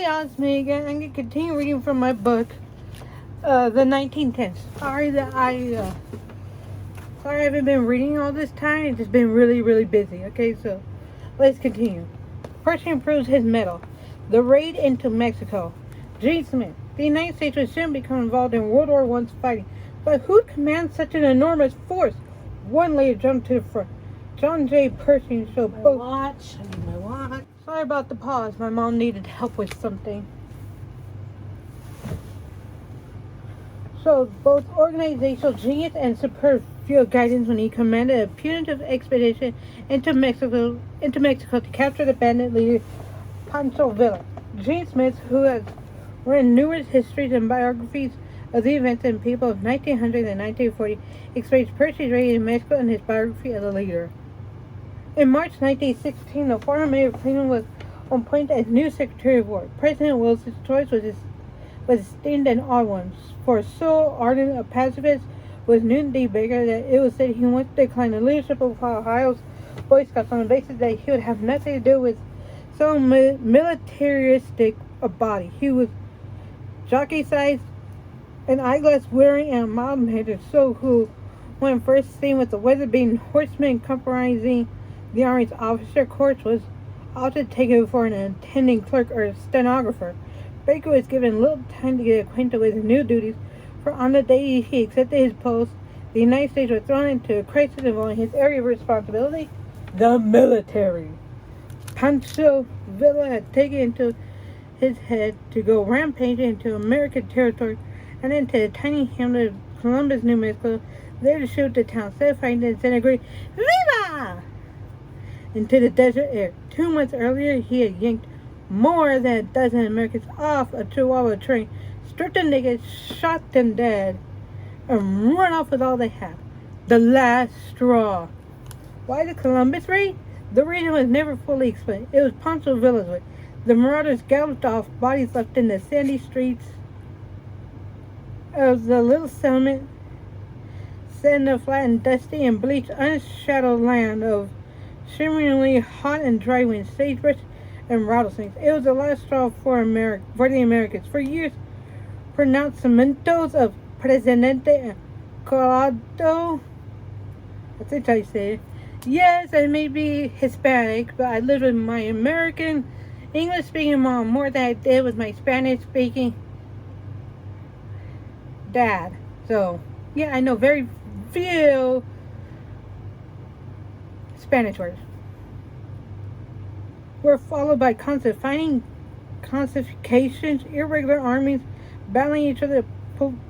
y'all, it's me again. I'm gonna continue reading from my book, The 1910s. Sorry I haven't been reading all this time. It's just been really, really busy. Okay, so let's continue. Pershing proves his mettle. The raid into Mexico. Gene Smith. The United States would soon become involved in World War I's fighting, but who commands such an enormous force? One leader jumped to the front. John J. Pershing showed both. I need my watch. Sorry about the pause. My mom needed help with something. So both organizational genius and superb field guidance when he commanded a punitive expedition into Mexico to capture the bandit leader Pancho Villa. Gene Smith, who has written numerous histories and biographies of the events and people of 1900 and 1940, explains Pershing's raid in Mexico in his biography of the leader. In March 1916, the former mayor of Cleveland was appointed as new Secretary of War. President Wilson's choice was esteemed an odd one, for so ardent a pacifist was Newton D. Baker that it was said he once declined the leadership of Ohio's Boy Scouts on the basis that he would have nothing to do with some militaristic body. He was jockey-sized, an eyeglass wearing, and mild-mannered, so who, when first seen with the weather-beaten horsemen comprising the Army's officer corps, was often taken for an attending clerk or stenographer. Baker was given little time to get acquainted with his new duties, for on the day he accepted his post, the United States was thrown into a crisis involving his area of responsibility, the military. Pancho Villa had taken into his head to go rampaging into American territory and into the tiny hamlet of Columbus, New Mexico, there to shoot the town, set fire and disintegrate Viva! Into the desert air. 2 months earlier, he had yanked more than a dozen Americans off a Chihuahua train, stripped them naked, shot them dead, and run off with all they had. The last straw. Why the Columbus raid? The reason was never fully explained. It was Pancho Villa's way. The marauders galloped off, bodies left in the sandy streets of the little settlement, set in the flat and dusty and bleached, unshadowed land of shimmeringly hot and dry winds, sagebrush, and rattlesnakes. It was the last straw for the Americans. For years, pronunciamentos of Presidente Collado, I think I say it. Yes, I may be Hispanic, but I lived with my American English-speaking mom more than I did with my Spanish-speaking dad. So, yeah, I know very few Spanish words. Were followed by constant fighting, confiscations, irregular armies battling each other,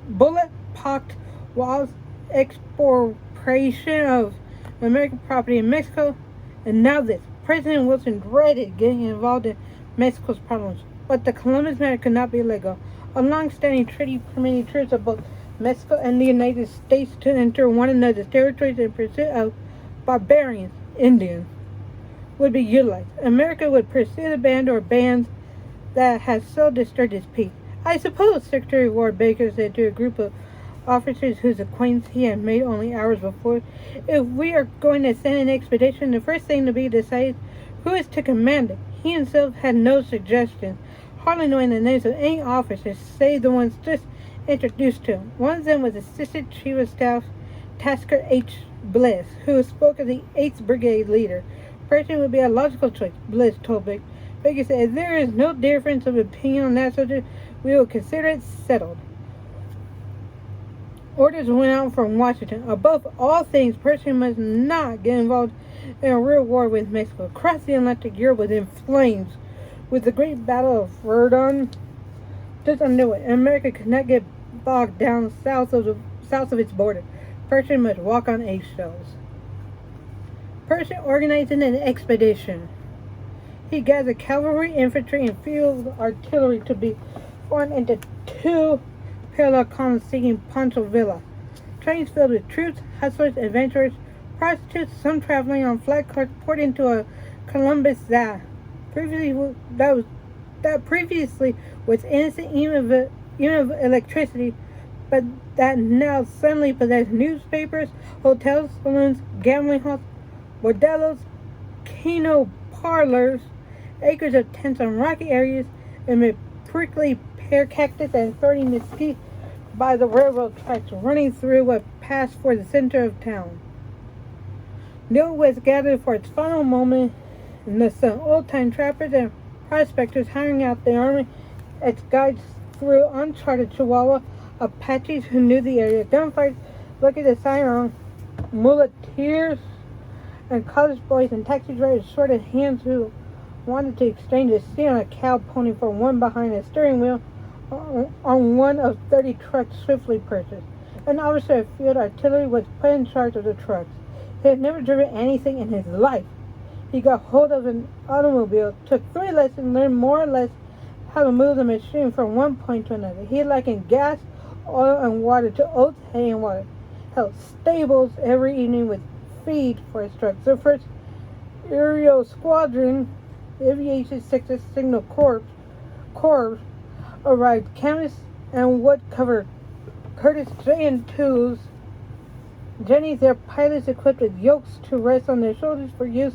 bullet-pocked walls, expropriation of American property in Mexico, and now this. President Wilson dreaded getting involved in Mexico's problems, but the Columbus matter could not be let go. A long-standing treaty permitting troops of both Mexico and the United States to enter one another's territories in pursuit of barbarians, Indians, would be utilized. America would pursue the band or bands that had so disturbed its peace. I suppose, Secretary of War Baker said to a group of officers whose acquaintance he had made only hours before, if we are going to send an expedition, the first thing to be decided who is to command it. He himself had no suggestions, hardly knowing the names of any officers, save the ones just introduced to him. One of them was Assistant Chief of Staff Tasker H. Bliss, who spoke as the 8th Brigade leader. Pershing would be a logical choice, Bliss told Baker. Baker said, if there is no difference of opinion on that subject, we will consider it settled. Orders went out from Washington. Above all things, Pershing must not get involved in a real war with Mexico. Across the Atlantic, Europe was in flames with the great battle of Verdun just underway. America could not get bogged down south of its border. Pershing must walk on eggshells. Pershing organized an expedition. He gathered cavalry, infantry, and field artillery to be formed into 2 parallel columns seeking Pancho Villa. Trains filled with troops, hustlers, adventurers, prostitutes, some traveling on flat carts poured into a Columbus that previously was innocent even of electricity, but that now suddenly possessed newspapers, hotels, saloons, gambling halls, bordellos, keno parlors, acres of tents on rocky areas, amid prickly pear cactus and thorny mesquite by the railroad tracks running through what passed for the center of town. New West gathered for its final moment in the sun. Old-time trappers and prospectors hiring out the army as guides through uncharted Chihuahua, Apaches who knew the area, gunfighters looking at the siren, muleteers and college boys and taxi drivers shorted hands who wanted to exchange a seat on a cow pony for one behind a steering wheel on one of 30 trucks swiftly purchased. An officer of field artillery was put in charge of the trucks. He had never driven anything in his life. He got hold of an automobile, took 3 lessons, learned more or less how to move the machine from one point to another. He likened gas, oil, and water to oats, hay, and water. Held stables every evening with feed for his trucks. The first aerial squadron, Aviation 6th Signal Corps, arrived. Canvas and wood covered Curtiss J&2s. Jennies, their pilots equipped with yokes to rest on their shoulders for use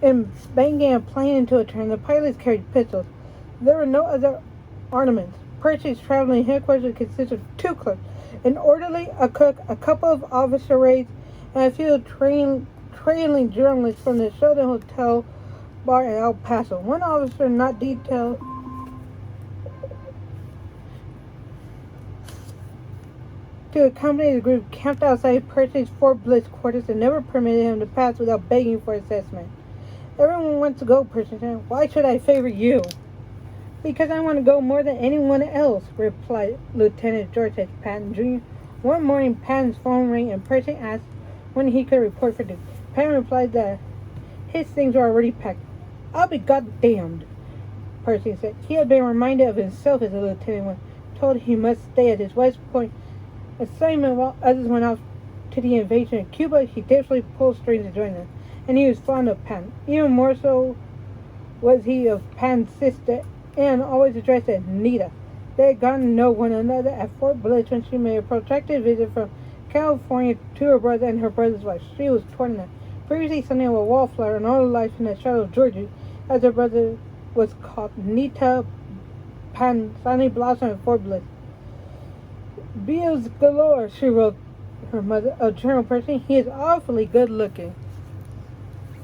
in banging a plane into a turn. The pilots carried pistols. There were no other ornaments. Percy's traveling headquarters consisted of 2 clerks, an orderly, a cook, a couple of officer aides, and a few trailing journalists from the Sheldon Hotel bar in El Paso. One officer not detailed to accompany the group camped outside Percy's Fort Bliss quarters and never permitted him to pass without begging for assessment. Everyone wants to go, Percy said. Why should I favor you? Because I want to go more than anyone else, replied Lieutenant George H. Patton, Jr. One morning, Patton's phone rang and Percy asked when he could report for duty. Patton replied that his things were already packed. I'll be goddamned, Percy said. He had been reminded of himself as a lieutenant when told he must stay at his West Point assignment while others went off to the invasion of Cuba. He desperately pulled strings to join them, and he was fond of Patton. Even more so was he of Patton's sister, Anne, always addressed as Nita. They had gotten to know one another at Fort Bliss when she made a protracted visit from California to her brother and her brother's wife. She was 29. Previously something of a wallflower and all her life in the shadow of Georgia, as her brother was called. Nita Patton suddenly blossomed at Fort Bliss. Beals galore, she wrote her mother, a journal person. He is awfully good looking.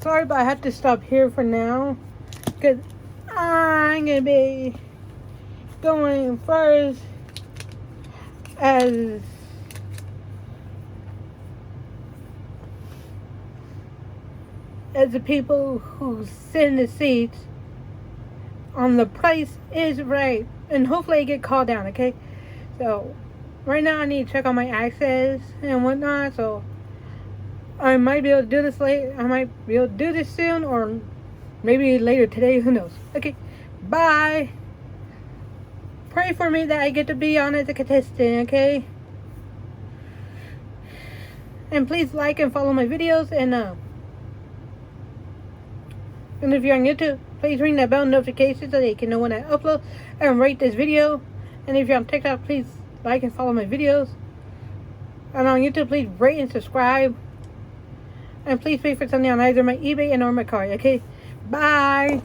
Sorry, but I have to stop here for now, because I'm going to be going first as the people who sit in the seats on The Price is Right, and hopefully I get called down, okay? So right now I need to check on my access and whatnot, so I might be able to do this later. I might be able to do this soon, or maybe later today, who knows. Okay, bye. Pray for me that I get to be on as a contestant, okay? And please like and follow my videos, and if you're on YouTube, please ring that bell notification so that you can know when I upload and rate this video. And if you're on TikTok, please like and follow my videos. And on YouTube, please rate and subscribe. And please pay for something on either my eBay and or my card, okay? Bye!